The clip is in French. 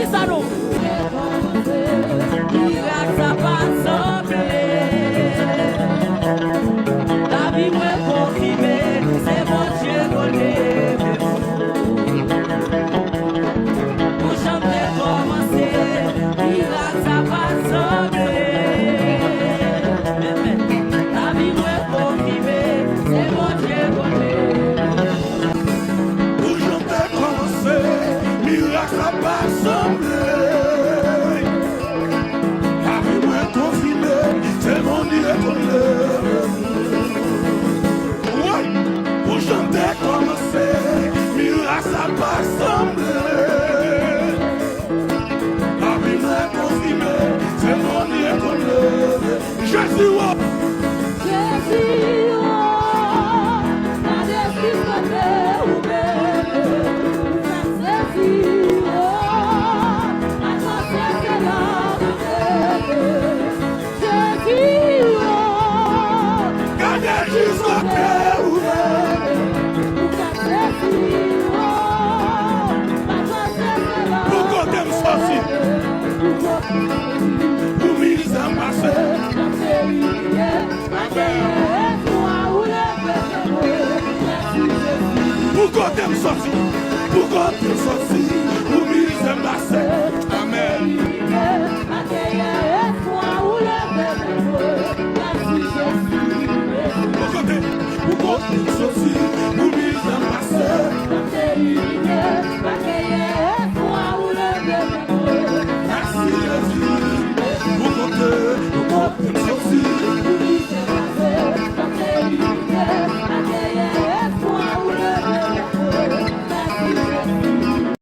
ça nous. Miracle ça pas semblé. La vie me confirme, c'est mon Dieu donné. Pour chanter commencer, miracle ça pas semblé. La vie me confirme, c'est mon Dieu donné. Pour chanter commencer, miracle ça pas semblé. La vie me confirme, c'est mon Dieu donné. Pour chanter commencer, miracle ça pas semblé. La vie me confirme, c'est mon Dieu donné. Jésus, Jésus, oh, la destinée est ouverte. Jésus, oh, la conscience est là ouverte. Jésus, oh, gardez jusqu'au cœur ouvert. Jésus, oh, la conscience est là Pour qu'on t'aime sortir, pour mise en marche. Pour qu'on t'aime sortir, pour qu'on t'aime sortir.